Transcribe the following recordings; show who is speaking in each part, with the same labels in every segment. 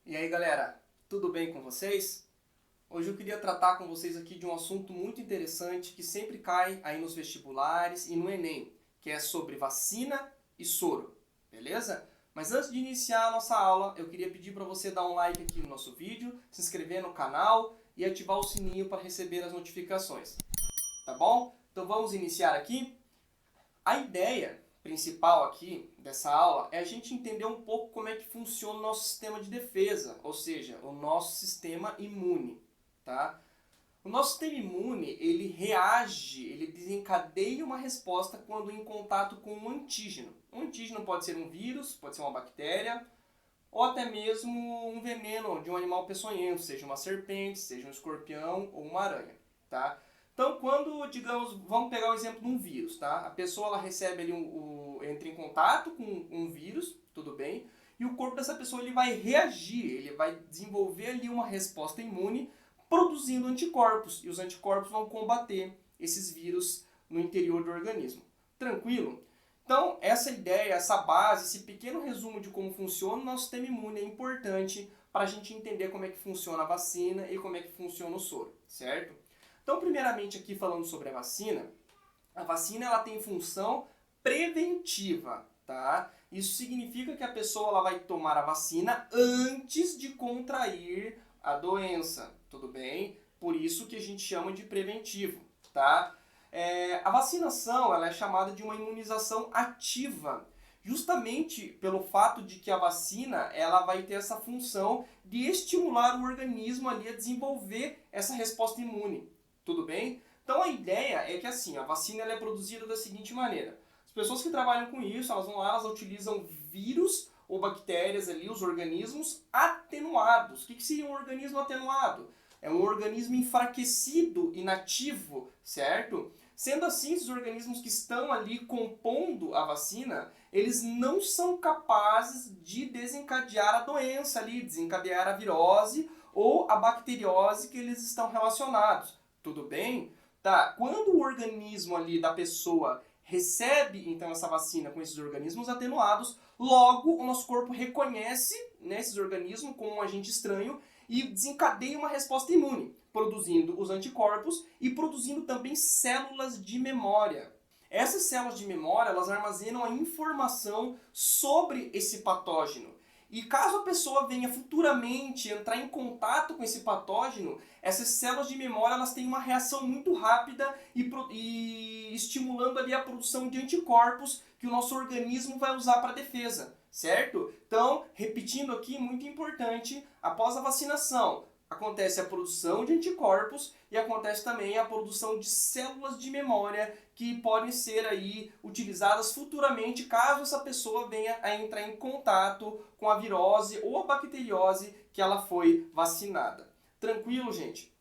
Speaker 1: E aí galera, tudo bem com vocês? Hoje eu queria tratar com vocês aqui de um assunto muito interessante que sempre cai aí nos vestibulares e no Enem, que é sobre vacina e soro, beleza? Mas antes de iniciar a nossa aula, eu queria pedir para você dar um like aqui no nosso vídeo, se inscrever no canal e ativar o sininho para receber as notificações, tá bom? Então vamos iniciar aqui. A ideia principal aqui dessa aula é a gente entender um pouco como é que funciona o nosso sistema de defesa, ou seja, o nosso sistema imune, tá? O nosso sistema imune, ele reage, ele desencadeia uma resposta quando em contato com um antígeno. Um antígeno pode ser um vírus, pode ser uma bactéria, ou até mesmo um veneno de um animal peçonhento, seja uma serpente, seja um escorpião ou uma aranha, tá? Então, quando, digamos, vamos pegar o exemplo de um vírus, tá? A pessoa ela recebe ali entra em contato com um vírus, tudo bem, e o corpo dessa pessoa ele vai reagir, ele vai desenvolver ali uma resposta imune produzindo anticorpos, e os anticorpos vão combater esses vírus no interior do organismo. Tranquilo? Então, essa ideia, essa base, esse pequeno resumo de como funciona o nosso sistema imune é importante para a gente entender como é que funciona a vacina e como é que funciona o soro, certo? Então, primeiramente aqui falando sobre a vacina ela tem função preventiva, tá? Isso significa que a pessoa ela vai tomar a vacina antes de contrair a doença, tudo bem? Por isso que a gente chama de preventivo, tá? A vacinação ela é chamada de uma imunização ativa, justamente pelo fato de que a vacina ela vai ter essa função de estimular o organismo ali a desenvolver essa resposta imune, tudo bem? Então a ideia é que assim, a vacina ela é produzida da seguinte maneira. As pessoas que trabalham com isso, elas vão lá, elas utilizam vírus ou bactérias ali, os organismos atenuados. O que seria um organismo atenuado? É um organismo enfraquecido, inativo, certo? Sendo assim, esses organismos que estão ali compondo a vacina, eles não são capazes de desencadear a doença ali, desencadear a virose ou a bacteriose que eles estão relacionados. Tudo bem? Tá, quando o organismo ali da pessoa recebe então essa vacina com esses organismos atenuados, logo o nosso corpo reconhece, né, esses organismos como um agente estranho e desencadeia uma resposta imune, produzindo os anticorpos e produzindo também células de memória. Essas células de memória, elas armazenam a informação sobre esse patógeno. E caso a pessoa venha futuramente entrar em contato com esse patógeno, essas células de memória elas têm uma reação muito rápida e estimulando ali a produção de anticorpos que o nosso organismo vai usar para defesa, certo? Então, repetindo aqui, muito importante, após a vacinação, acontece a produção de anticorpos e acontece também a produção de células de memória que podem ser aí utilizadas futuramente caso essa pessoa venha a entrar em contato com a virose ou a bacteriose que ela foi vacinada. Tranquilo, gente?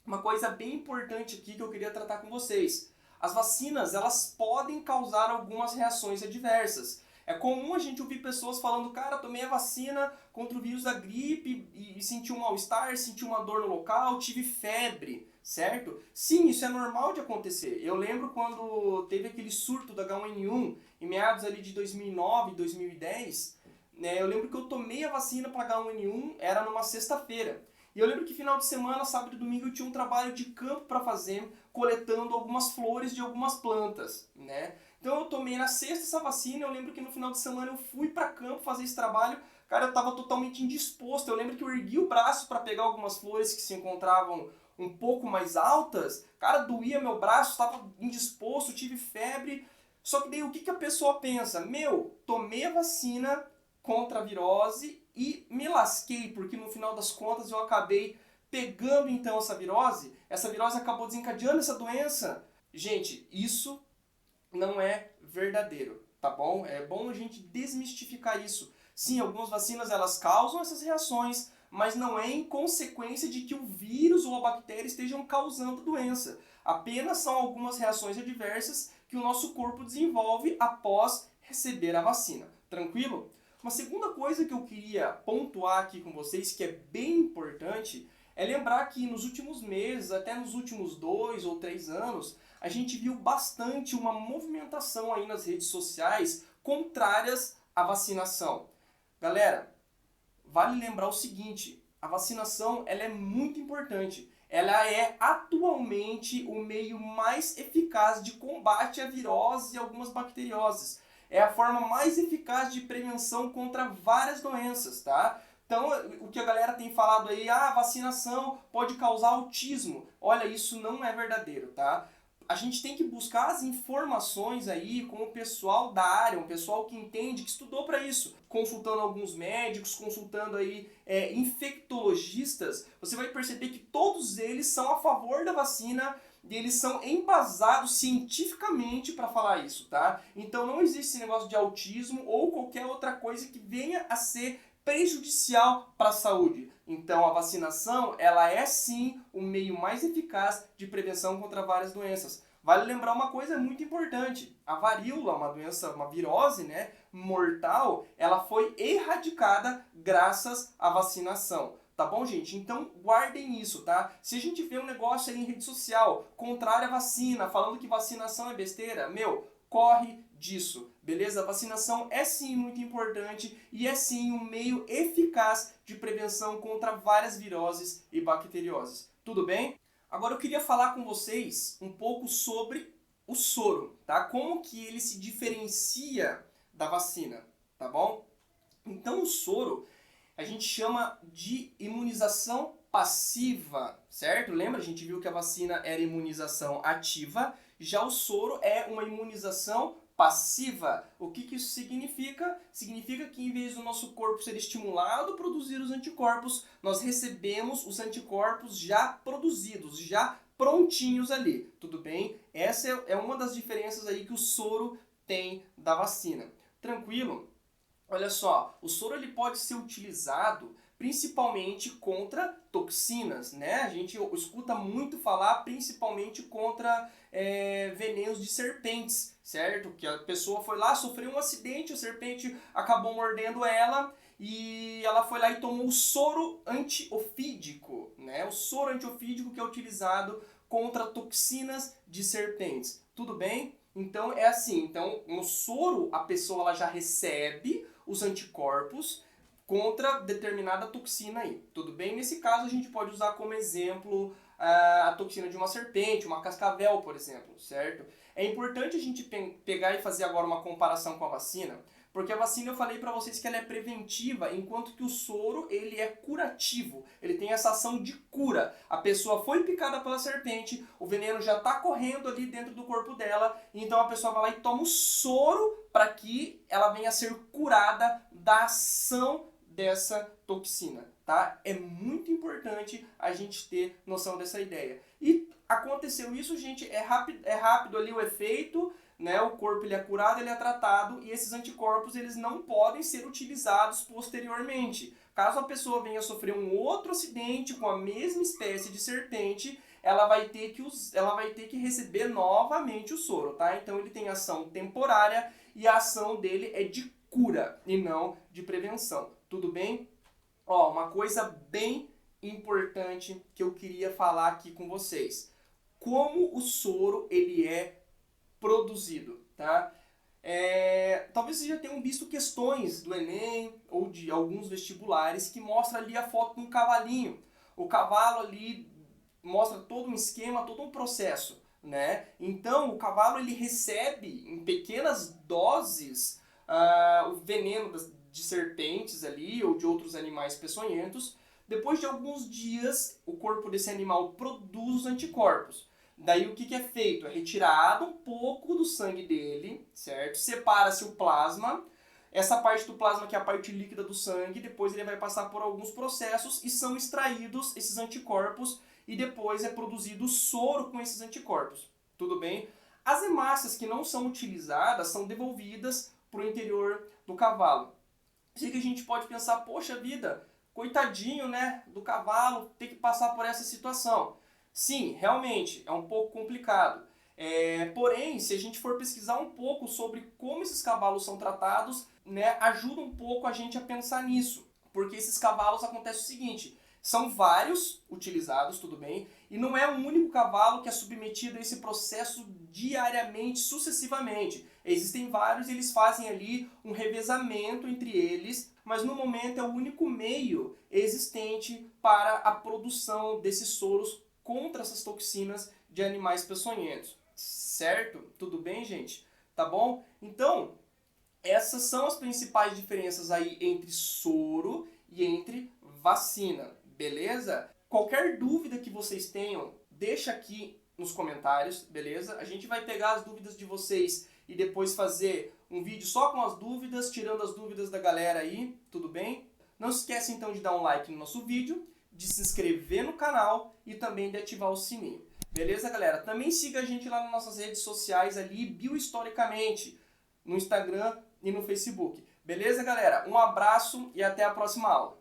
Speaker 1: Uma coisa bem importante aqui que eu queria tratar com vocês. As vacinas, elas podem causar algumas reações adversas. É comum a gente ouvir pessoas falando, cara, tomei a vacina contra o vírus da gripe e senti um mal-estar, senti uma dor no local, tive febre, certo? Sim, isso é normal de acontecer. Eu lembro quando teve aquele surto da H1N1 em meados ali de 2009, 2010, né, eu lembro que eu tomei a vacina para H1N1, era numa sexta-feira. E eu lembro que final de semana, sábado e domingo, eu tinha um trabalho de campo para fazer, coletando algumas flores de algumas plantas, né? Então eu tomei na sexta essa vacina, eu lembro que no final de semana eu fui para campo fazer esse trabalho, cara, eu estava totalmente indisposto. Eu lembro que eu ergui o braço para pegar algumas flores que se encontravam um pouco mais altas, cara, doía meu braço, estava indisposto, tive febre. Só que daí o que a pessoa pensa? Meu, tomei a vacina contra a virose e me lasquei, porque no final das contas eu acabei pegando então essa virose acabou desencadeando essa doença. Gente, isso não é verdadeiro, tá bom? É bom a gente desmistificar isso. Sim, algumas vacinas elas causam essas reações, mas não é em consequência de que o vírus ou a bactéria estejam causando doença. Apenas são algumas reações adversas que o nosso corpo desenvolve após receber a vacina. Tranquilo? Uma segunda coisa que eu queria pontuar aqui com vocês, que é bem importante, é lembrar que nos últimos meses, até nos últimos 2 ou 3 anos, a gente viu bastante uma movimentação aí nas redes sociais contrárias à vacinação. Galera, vale lembrar o seguinte, a vacinação ela é muito importante. Ela é atualmente o meio mais eficaz de combate a viroses e algumas bacterioses. É a forma mais eficaz de prevenção contra várias doenças, tá? Então, o que a galera tem falado aí, a vacinação pode causar autismo. Olha, isso não é verdadeiro, tá? A gente tem que buscar as informações aí com o pessoal da área, um pessoal que entende, que estudou para isso. Consultando alguns médicos, consultando aí infectologistas, você vai perceber que todos eles são a favor da vacina e eles são embasados cientificamente para falar isso, tá? Então não existe esse negócio de autismo ou qualquer outra coisa que venha a ser prejudicial para a saúde. Então a vacinação, ela é sim o meio mais eficaz de prevenção contra várias doenças. Vale lembrar uma coisa muito importante, a varíola, uma doença, uma virose, né, mortal, ela foi erradicada graças à vacinação. Tá bom, gente? Então guardem isso, tá? Se a gente vê um negócio aí em rede social, contrário à vacina, falando que vacinação é besteira, corre disso, beleza? A vacinação é sim muito importante e é sim um meio eficaz de prevenção contra várias viroses e bacterioses. Tudo bem? Agora eu queria falar com vocês um pouco sobre o soro, tá? Como que ele se diferencia da vacina, tá bom? Então o soro a gente chama de imunização passiva, certo? Lembra? A gente viu que a vacina era imunização ativa, já o soro é uma imunização passiva. O que isso significa? Significa que em vez do nosso corpo ser estimulado a produzir os anticorpos, nós recebemos os anticorpos já produzidos, já prontinhos ali, tudo bem? Essa é uma das diferenças aí que o soro tem da vacina. Tranquilo? Olha só, o soro ele pode ser utilizado principalmente contra toxinas, né? A gente escuta muito falar principalmente contra venenos de serpentes, certo? Que a pessoa foi lá, sofreu um acidente, a serpente acabou mordendo ela e ela foi lá e tomou o soro antiofídico, né? O soro antiofídico que é utilizado contra toxinas de serpentes. Tudo bem? Então é assim, então no soro a pessoa ela já recebe os anticorpos contra determinada toxina aí, tudo bem? Nesse caso a gente pode usar como exemplo a toxina de uma serpente, uma cascavel, por exemplo, certo? É importante a gente pegar e fazer agora uma comparação com a vacina, porque a vacina eu falei para vocês que ela é preventiva, enquanto que o soro ele é curativo, ele tem essa ação de cura. A pessoa foi picada pela serpente, o veneno já está correndo ali dentro do corpo dela, então a pessoa vai lá e toma o soro para que ela venha a ser curada da ação dessa toxina, tá? É muito importante a gente ter noção dessa ideia. E aconteceu isso, gente, é rápido ali o efeito, né? O corpo ele é curado, ele é tratado e esses anticorpos eles não podem ser utilizados posteriormente. Caso a pessoa venha a sofrer um outro acidente com a mesma espécie de serpente, ela vai ter que receber novamente o soro, tá? Então ele tem ação temporária e a ação dele é de cura e não de prevenção. Tudo bem? Ó, uma coisa bem importante que eu queria falar aqui com vocês. Como o soro ele é produzido, tá? Talvez vocês já tenham visto questões do Enem ou de alguns vestibulares que mostra ali a foto de um cavalinho. O cavalo ali mostra todo um esquema, todo um processo, né? Então o cavalo ele recebe em pequenas doses o veneno de serpentes ali ou de outros animais peçonhentos. Depois de alguns dias, o corpo desse animal produz os anticorpos. Daí o que é feito? É retirado um pouco do sangue dele, certo? Separa-se o plasma. Essa parte do plasma que é a parte líquida do sangue, depois ele vai passar por alguns processos e são extraídos esses anticorpos e depois é produzido soro com esses anticorpos. Tudo bem? As hemácias que não são utilizadas são devolvidas para o interior do cavalo. Sei que a gente pode pensar, poxa vida, coitadinho, né, do cavalo ter que passar por essa situação. Sim, realmente, é um pouco complicado. Porém, se a gente for pesquisar um pouco sobre como esses cavalos são tratados, né, ajuda um pouco a gente a pensar nisso. Porque esses cavalos acontece o seguinte, são vários utilizados, tudo bem, e não é um único cavalo que é submetido a esse processo diariamente, sucessivamente. Existem vários e eles fazem ali um revezamento entre eles mas no momento é o único meio existente para a produção desses soros contra essas toxinas de animais peçonhentos. Certo? Tudo bem, gente? Tá bom? Então, essas são as principais diferenças aí entre soro e entre vacina, beleza? Qualquer dúvida que vocês tenham, deixa aqui nos comentários, beleza? A gente vai pegar as dúvidas de vocês e depois fazer um vídeo só com as dúvidas, tirando as dúvidas da galera aí, tudo bem? Não se esquece então de dar um like no nosso vídeo, de se inscrever no canal e também de ativar o sininho. Beleza, galera? Também siga a gente lá nas nossas redes sociais ali, biohistoricamente, no Instagram e no Facebook. Beleza, galera? Um abraço e até a próxima aula.